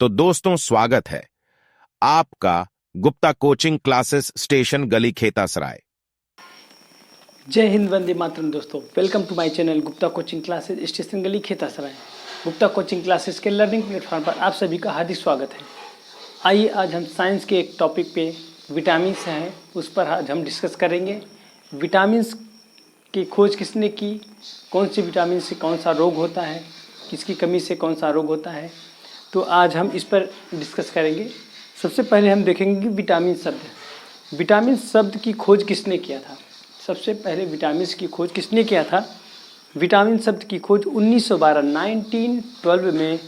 तो दोस्तों स्वागत है आपका गुप्ता कोचिंग क्लासेस स्टेशन गली खेतासराय। जय हिंद, वंदे मातरम। दोस्तों welcome to my channel Gupta coaching classes station गली खेतासराय। गुप्ता कोचिंग क्लासेस के लर्निंग प्लेटफॉर्म पर आप सभी का हार्दिक स्वागत है। आइए आज हम साइंस के एक टॉपिक पे विटामिन्स हैं उस पर आज हम डिस्कस करेंगे। विटामिन्स की खोज किसने की, कौन सी विटामिन से कौन सा रोग होता है, किसकी कमी से कौन सा रोग होता है, तो आज हम इस पर डिस्कस करेंगे। सबसे पहले हम देखेंगे कि विटामिन शब्द, विटामिन शब्द की खोज किसने किया था। सबसे पहले विटामिन की खोज किसने किया था? विटामिन शब्द की खोज 1912 में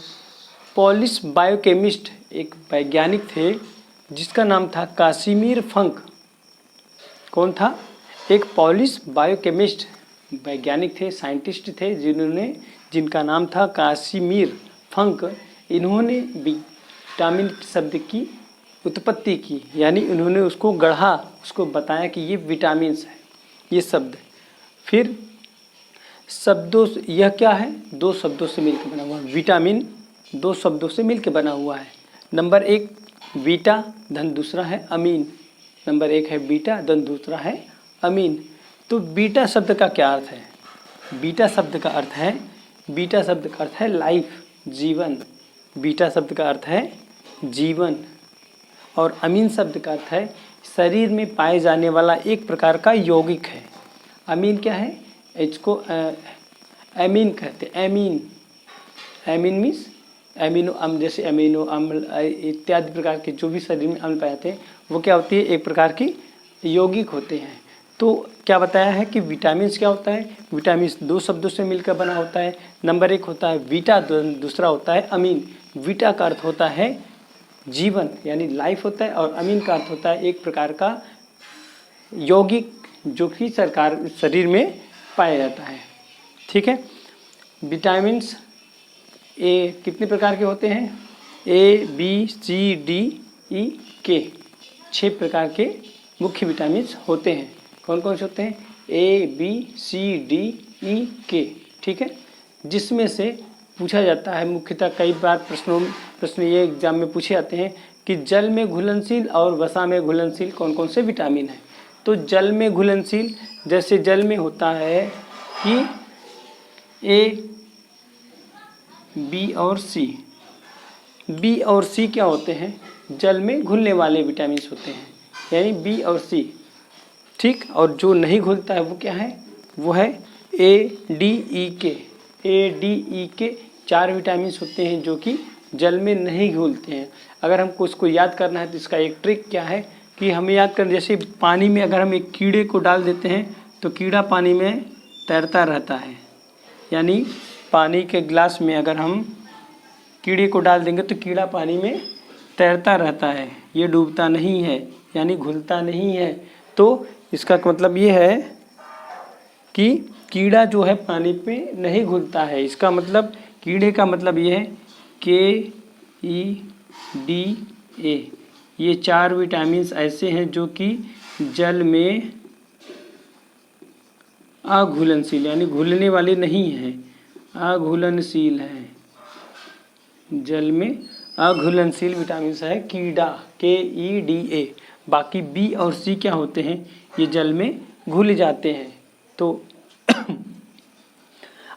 पॉलिश बायोकेमिस्ट एक वैज्ञानिक थे जिसका नाम था कासिमिर फंक। कौन था? एक पॉलिश बायोकेमिस्ट वैज्ञानिक थे, साइंटिस्ट थे जिनका नाम था कासिमिर फंक। इन्होंने विटामिन शब्द की उत्पत्ति की, यानी उन्होंने उसको गढ़ा, उसको बताया कि ये विटामिन्स है ये शब्द। फिर शब्दों से, यह क्या है? दो शब्दों से मिलकर बना हुआ है। विटामिन दो शब्दों से मिलकर बना हुआ है। नंबर एक बीटा, धन दूसरा है अमीन। नंबर एक है बीटा, धन दूसरा है अमीन। तो बीटा शब्द का क्या अर्थ है? बीटा शब्द का अर्थ है लाइफ, जीवन। बीटा शब्द का अर्थ है जीवन। और अमीन शब्द का अर्थ है शरीर में पाए जाने वाला एक प्रकार का यौगिक है। अमीन क्या है? इसको एमीन कहते हैं। एमीन मीन्स एमिनो अम्ल, जैसे अमीनो अम्ल इत्यादि प्रकार के जो भी शरीर में अम्ल पाए जाते हैं वो क्या होती है? एक प्रकार की यौगिक होते हैं। तो क्या बताया है कि विटामिन्स क्या होता है? विटामिन्स दो शब्दों से मिलकर बना होता है। नंबर एक होता है बीटा, दूसरा होता है अमीन। बीटा का अर्थ होता है जीवन यानी लाइफ होता है, और अमीन का अर्थ होता है एक प्रकार का यौगिक जो कि शरीर में पाया जाता है। ठीक है। विटामिन्स ए कितने प्रकार के होते हैं? A B C D E के, 6 प्रकार के मुख्य विटामिन्स होते हैं। कौन कौन से होते हैं? A B C D E के। ठीक है। जिसमें से पूछा जाता है मुख्यतः कई बार प्रश्न ये एग्जाम में पूछे जाते हैं कि जल में घुलनशील और वसा में घुलनशील कौन कौन से विटामिन हैं। तो जल में घुलनशील, जैसे जल में होता है कि ए बी और सी। बी और सी क्या होते हैं? जल में घुलने वाले विटामिन होते हैं, यानी बी और सी। ठीक। और जो नहीं घुलता है वो क्या है? वो है ए डी ई के। ए डी ई के 4 विटामिन होते हैं जो कि जल में नहीं घुलते हैं। अगर हमको उसको याद करना है तो इसका एक ट्रिक क्या है कि हमें याद करना, जैसे पानी में अगर हम एक कीड़े को डाल देते हैं तो कीड़ा पानी में तैरता रहता है। यानी पानी के गिलास में अगर हम कीड़े को डाल देंगे तो कीड़ा पानी में तैरता रहता है, ये डूबता नहीं है, यानी घुलता नहीं है। तो इसका मतलब ये है कि कीड़ा जो है पानी पे नहीं घुलता है। इसका मतलब कीड़े का मतलब ये है KEDA। ये 4 विटामिन्स ऐसे हैं जो कि जल में अघुलनशील यानी घुलने वाले नहीं हैं, अघुलनशील है। जल में अघुलनशील विटामिन है कीड़ा, KEDA। बाकी बी और सी क्या होते हैं? ये जल में घुल जाते हैं। तो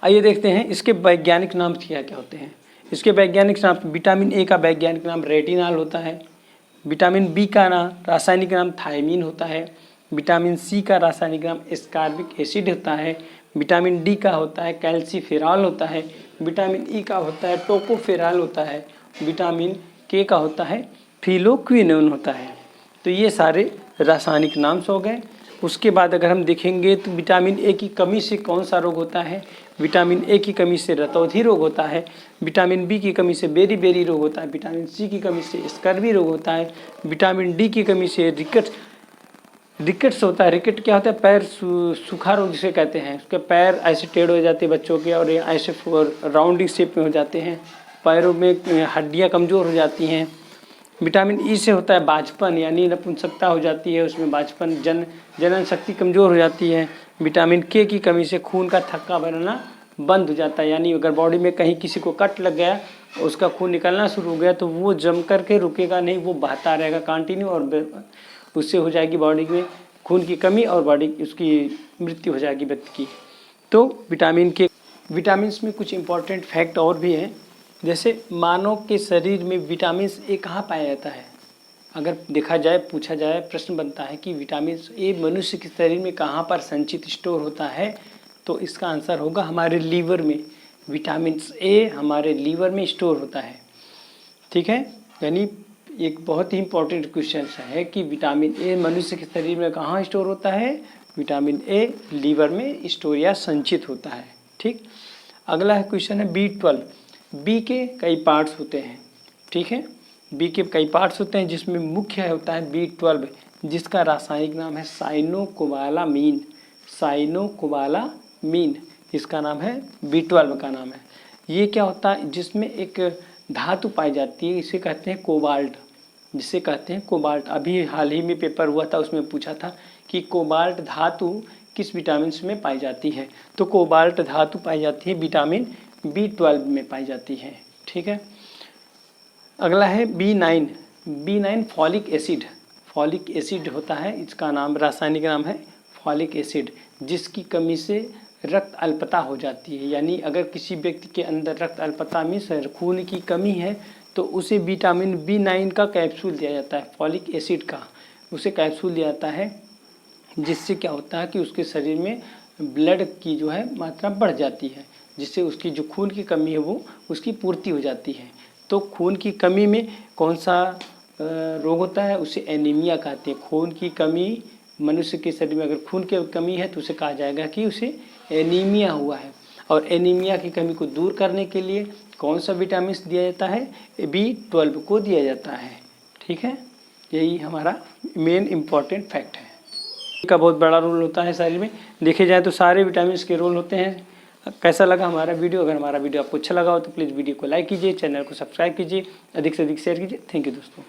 आइए देखते हैं इसके वैज्ञानिक नाम क्या क्या होते हैं। इसके वैज्ञानिक नाम, विटामिन ए का वैज्ञानिक नाम रेटिनॉल होता है। विटामिन बी का रासायनिक नाम थायमीन होता है। विटामिन सी का रासायनिक नाम एस्कॉर्बिक एसिड होता है। विटामिन डी का होता है कैल्सीफेरॉल होता है। विटामिन ई का होता है टोकोफेरॉल होता है। विटामिन के का होता है फिलोक्विनोन होता है। तो ये सारे रासायनिक नाम हो गए। उसके बाद अगर हम देखेंगे तो विटामिन ए की कमी से कौन सा रोग होता है? विटामिन ए की कमी से रतौंधी रोग होता है। विटामिन बी की कमी से बेरी रोग होता है। विटामिन सी की कमी से स्कर्वी रोग होता है। विटामिन डी की कमी से रिकेट्स होता है। रिकेट क्या होता है? पैर सूखा रोग जिसे कहते हैं। उसके पैर ऐसे टेढ़ हो जाते हैं बच्चों के, और ऐसे राउंडिंग शेप में हो जाते हैं। पैरों में हड्डियाँ कमज़ोर हो जाती हैं। विटामिन ई से होता है बाझपन, यानी नपुंसकता हो जाती है, उसमें बाझपन, जनन शक्ति कमज़ोर हो जाती है। विटामिन के की कमी से खून का थक्का बनना बंद हो जाता है, यानी अगर बॉडी में कहीं किसी को कट लग गया उसका खून निकलना शुरू हो गया तो वो जम करके रुकेगा नहीं, वो बहता रहेगा कंटिन्यू, और उससे हो जाएगी बॉडी में खून की कमी और बॉडी उसकी मृत्यु हो जाएगी व्यक्ति की। तो विटामिन में कुछ इंपॉर्टेंट फैक्ट और भी हैं, जैसे मानव के शरीर में विटामिन ए कहाँ पाया जाता है। अगर देखा जाए, पूछा जाए, प्रश्न बनता है कि विटामिन ए मनुष्य के शरीर में कहाँ पर संचित स्टोर होता है, तो इसका आंसर होगा हमारे लीवर में। विटामिन ए हमारे लीवर में स्टोर होता है। ठीक है, यानी एक बहुत ही इंपॉर्टेंट क्वेश्चन है कि विटामिन ए मनुष्य के शरीर में कहाँ स्टोर होता है। विटामिन ए लीवर में स्टोर या संचित होता है। ठीक, अगला क्वेश्चन है B12। बी के कई पार्ट्स होते हैं। ठीक है, बी के कई पार्ट्स होते हैं जिसमें मुख्य होता है B12, जिसका रासायनिक नाम है साइनोकोबालामीन। साइनोकोबालामीन इसका नाम है, B12 का नाम है। ये क्या होता है, जिसमें एक धातु पाई जाती है, इसे कहते हैं कोबाल्ट, जिसे कहते हैं कोबाल्ट। अभी हाल ही में पेपर हुआ था, उसमें पूछा था कि कोबाल्ट धातु किस विटामिन में पाई जाती है। तो कोबाल्ट धातु पाई जाती है विटामिन B12 में पाई जाती है। ठीक है, अगला है B9 folic acid. Folic acid होता है, इसका नाम, रासायनिक नाम है फॉलिक एसिड, जिसकी कमी से रक्त अल्पता हो जाती है। यानी अगर किसी व्यक्ति के अंदर रक्त अल्पता मीन्स खून की कमी है तो उसे विटामिन B9 का कैप्सूल दिया जाता है, फॉलिक एसिड का उसे कैप्सूल दिया जाता है, जिससे क्या होता है कि उसके शरीर में ब्लड की जो है मात्रा बढ़ जाती है, जिससे उसकी जो खून की कमी है वो उसकी पूर्ति हो जाती है। तो खून की कमी में कौन सा रोग होता है, उसे एनीमिया कहते हैं। खून की कमी, मनुष्य के शरीर में अगर खून की कमी है तो उसे कहा जाएगा कि उसे एनीमिया हुआ है। और एनीमिया की कमी को दूर करने के लिए कौन सा विटामिन दिया जाता है, B12 को दिया जाता है। ठीक है, यही हमारा मेन इम्पॉर्टेंट फैक्ट है। का बहुत बड़ा रोल होता है शरीर में, देखे जाए तो सारे विटामिन के रोल होते हैं। कैसा लगा हमारा वीडियो? अगर हमारा वीडियो आपको अच्छा लगा हो तो प्लीज़ वीडियो को लाइक कीजिए, चैनल को सब्सक्राइब कीजिए, अधिक से अधिक शेयर कीजिए। थैंक यू दोस्तों।